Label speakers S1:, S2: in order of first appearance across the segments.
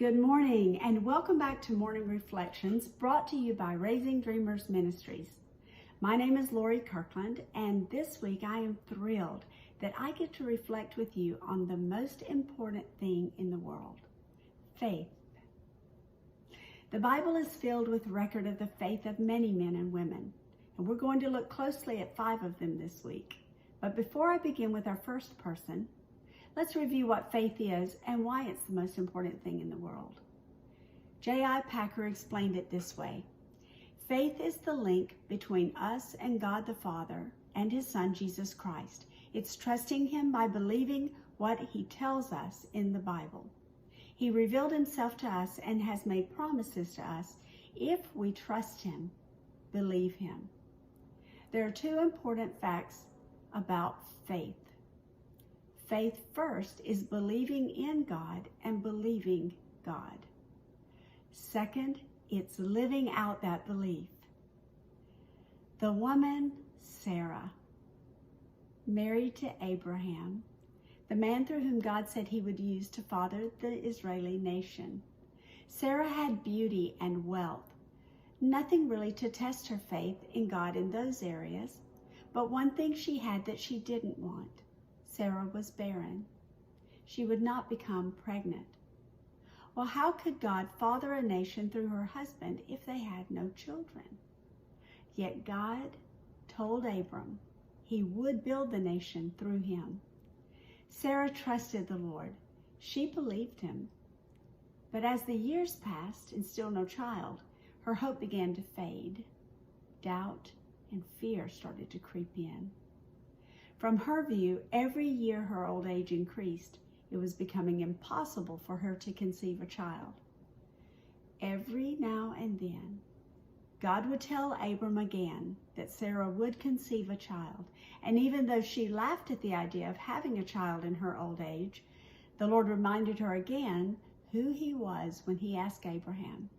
S1: Good morning and welcome back to Morning Reflections brought to you by Raising Dreamers Ministries. My name is Lori Kirkland and this week I am thrilled that I get to reflect with you on the most important thing in the world, faith. The Bible is filled with record of the faith of many men and women, and we're going to look closely at 5 of them this week. But before I begin with our first person, let's review what faith is and why it's the most important thing in the world. J.I. Packer explained it this way: faith is the link between us and God the Father and His Son Jesus Christ. It's trusting Him by believing what He tells us in the Bible. He revealed Himself to us and has made promises to us if we trust Him, believe Him. There are 2 important facts about faith. Faith first is believing in God and believing God. Second, it's living out that belief. The woman, Sarah, married to Abraham, the man through whom God said He would use to father the Israeli nation. Sarah had beauty and wealth, nothing really to test her faith in God in those areas, but one thing she had that she didn't want. Sarah was barren. She would not become pregnant. Well, how could God father a nation through her husband if they had no children? Yet God told Abram He would build the nation through him. Sarah trusted the Lord. She believed Him. But as the years passed and still no child, her hope began to fade. Doubt and fear started to creep in. From her view, every year her old age increased. It was becoming impossible for her to conceive a child. Every now and then, God would tell Abram again that Sarah would conceive a child. And even though she laughed at the idea of having a child in her old age, the Lord reminded her again who He was when He asked Abraham,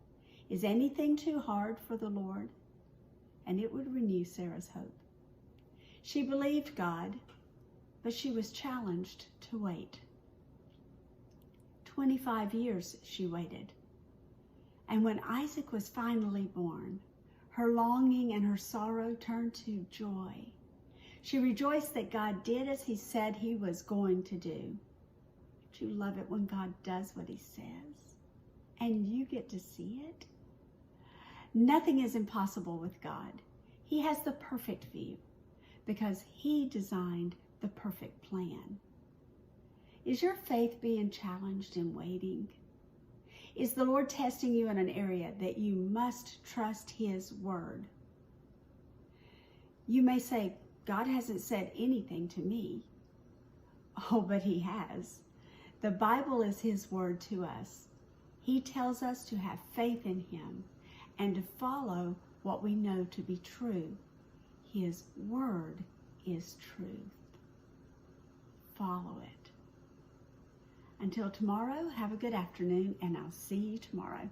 S1: "Is anything too hard for the Lord?" And it would renew Sarah's hope. She believed God, but she was challenged to wait. 25 years she waited. And when Isaac was finally born, her longing and her sorrow turned to joy. She rejoiced that God did as He said He was going to do. Don't you love it when God does what He says and you get to see it? Nothing is impossible with God. He has the perfect view, because He designed the perfect plan. Is your faith being challenged in waiting? Is the Lord testing you in an area that you must trust His word? You may say, God hasn't said anything to me. Oh, but He has. The Bible is His word to us. He tells us to have faith in Him and to follow what we know to be true. His word is truth. Follow it. Until tomorrow, have a good afternoon, and I'll see you tomorrow.